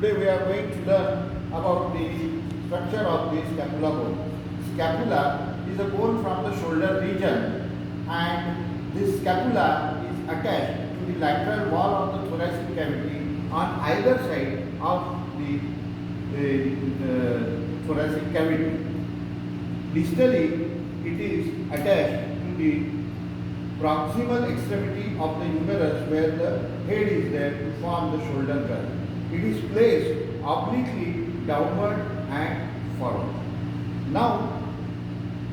Today we are going to learn about the structure of the scapula bone. Scapula is a bone from the shoulder region, and this scapula is attached to the lateral wall of the thoracic cavity on either side of the thoracic cavity. Distally, it is attached to the proximal extremity of the humerus where the head is there to form the shoulder girdle. It is placed obliquely downward and forward. Now,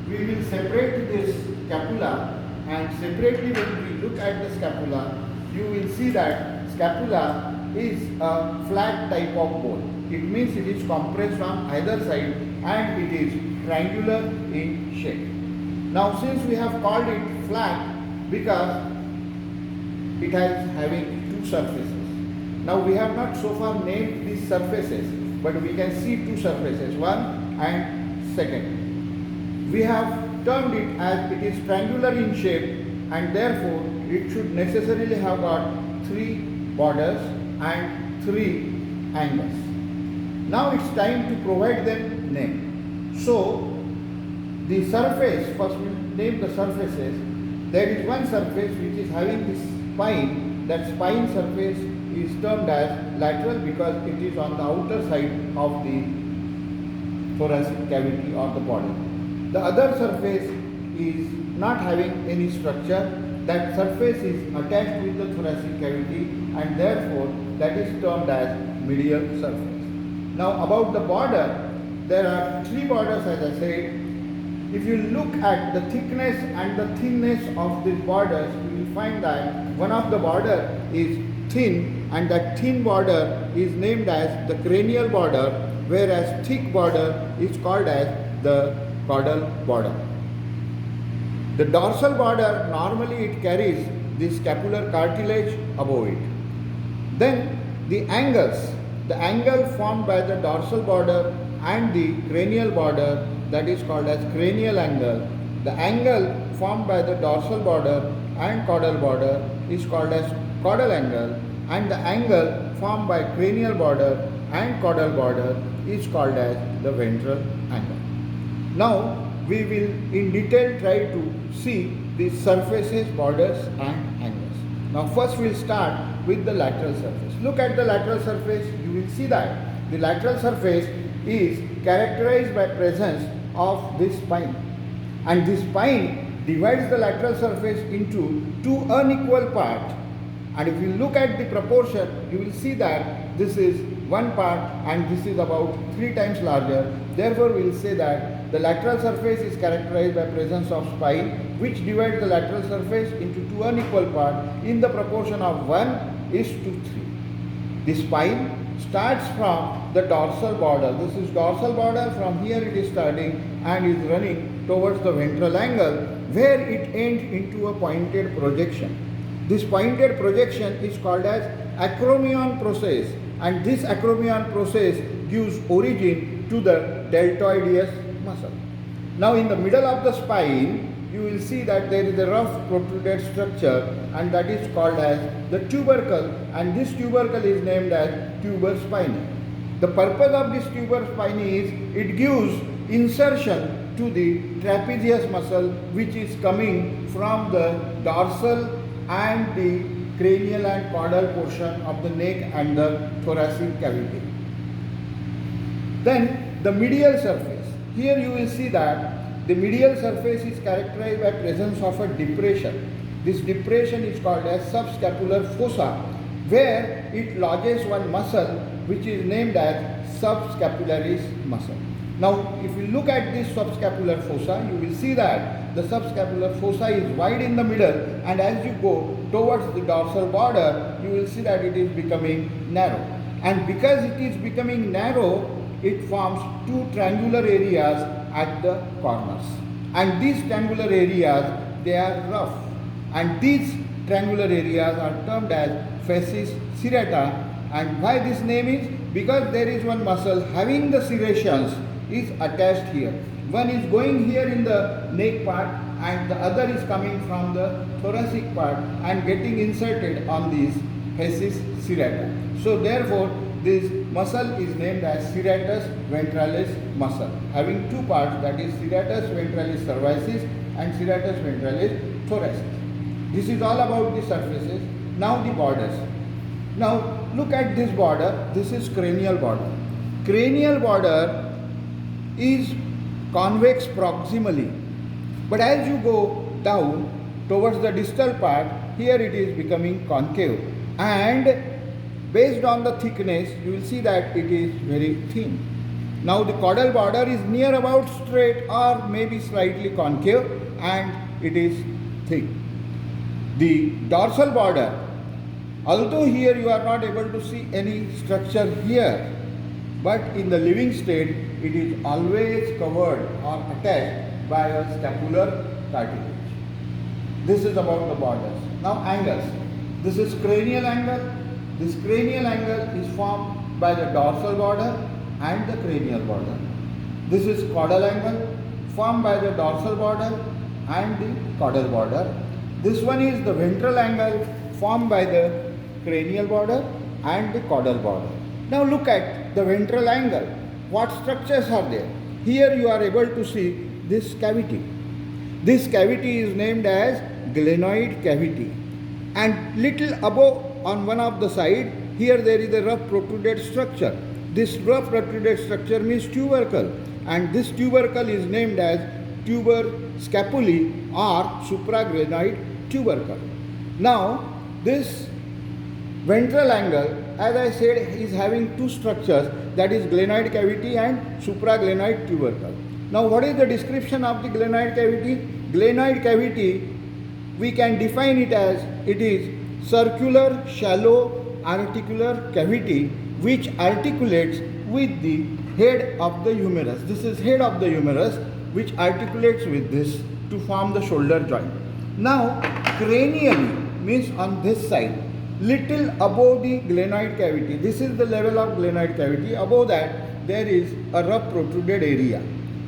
we will separate this scapula, and separately when we look at the scapula, you will see that scapula is a flat type of bone. It means it is compressed on either side and it is triangular in shape. Now, since we have called it flat because it has having two surfaces. Now, we have not so far named these surfaces, but we can see two surfaces, one and second. We have termed it as it is triangular in shape, and therefore it should necessarily have got three borders and three angles. Now it's time to provide them name. So the surface, first we will name the surfaces. There is one surface which is having this spine. That spine surface is termed as lateral because it is on the outer side of the thoracic cavity or the body. The other surface is not having any structure. That surface is attached with the thoracic cavity, and therefore that is termed as medial surface. Now about the border, there are three borders as I said. If you look at the thickness and the thinness of these borders, you will find that one of the border is thin, and that thin border is named as the cranial border, whereas thick border is called as the caudal border. The dorsal border, normally it carries the scapular cartilage above it. Then the angles, the angle formed by the dorsal border and the cranial border, that is called as cranial angle. The angle formed by the dorsal border and caudal border is called as caudal angle, and the angle formed by cranial border and caudal border is called as the ventral angle. Now we will in detail try to see the surfaces, borders and angles. Now first we will start with the lateral surface. Look at the lateral surface, you will see that the lateral surface is characterized by presence of this spine, and this spine divides the lateral surface into two unequal parts, and if you look at the proportion, you will see that this is one part and this is about 3 times larger. Therefore we will say that the lateral surface is characterized by presence of spine which divides the lateral surface into two unequal parts in the proportion of 1:3. The spine starts from the dorsal border. This is dorsal border. From here it is starting and is running towards the ventral angle, where it ends into a pointed projection. This pointed projection is called as acromion process, and this acromion process gives origin to the deltoideus muscle. Now in the middle of the spine, you will see that there is a rough protruded structure, and that is called as the tubercle, and this tubercle is named as tuber spinae. The purpose of this tuber spinae is it gives insertion to the trapezius muscle, which is coming from the dorsal and the cranial and caudal portion of the neck and the thoracic cavity. Then the medial surface. Here you will see that the medial surface is characterized by presence of a depression. This depression is called as subscapular fossa, where it lodges one muscle which is named as subscapularis muscle. Now if you look at this subscapular fossa, you will see that the subscapular fossa is wide in the middle, and as you go towards the dorsal border, you will see that it is becoming narrow. And because it is becoming narrow, it forms two triangular areas at the corners, and these triangular areas, they are rough, and these triangular areas are termed as fasces serrata. And why this name is? Because there is one muscle having the serrations is attached here. One is going here in the neck part, and the other is coming from the thoracic part and getting inserted on these fasces serrata. So therefore this muscle is named as serratus ventralis muscle, having two parts, that is serratus ventralis cervicis and serratus ventralis thoracis. This is all about the surfaces. Now the borders. Now look at this border. This is cranial border. Cranial border is convex proximally, but as you go down towards the distal part, here it is becoming concave, and based on the thickness you will see that it is very thin. Now the caudal border is near about straight or maybe slightly concave, and it is thick. The dorsal border, although here you are not able to see any structure here, but in the living state it is always covered or attached by a scapular cartilage. This is about the borders. Now angles. This is cranial angle. This cranial angle is formed by the dorsal border and the cranial border. This is caudal angle formed by the dorsal border and the caudal border. This one is the ventral angle formed by the cranial border and the caudal border. Now look at the ventral angle. What structures are there? Here you are able to see this cavity. This cavity is named as glenoid cavity, and little above on one of the side, here there is a rough protruded structure. This rough protruded structure means tubercle, and this tubercle is named as tuber scapulae or supraglenoid tubercle. Now this ventral angle, as I said, is having two structures, that is glenoid cavity and supraglenoid tubercle. Now what is the description of the glenoid cavity? Glenoid cavity, we can define it as it is circular, shallow, articular cavity which articulates with the head of the humerus. This is head of the humerus which articulates with this to form the shoulder joint. Now cranially means on this side, little above the glenoid cavity. This is the level of glenoid cavity. Above that there is a rough protruded area,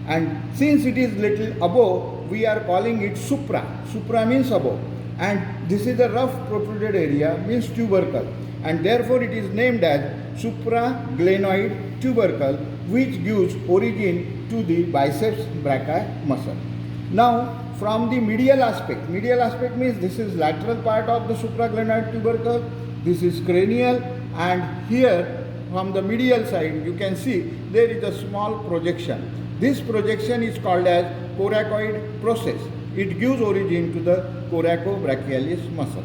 and since it is little above, we are calling it supra. Supra means above, and this is a rough protruded area means tubercle, and therefore it is named as supraglenoid tubercle, which gives origin to the biceps brachii muscle. Now from the medial aspect means this is lateral part of the supraglenoid tubercle, this is cranial, and here from the medial side you can see there is a small projection. This projection is called as coracoid process. It gives origin to the coracobrachialis muscle.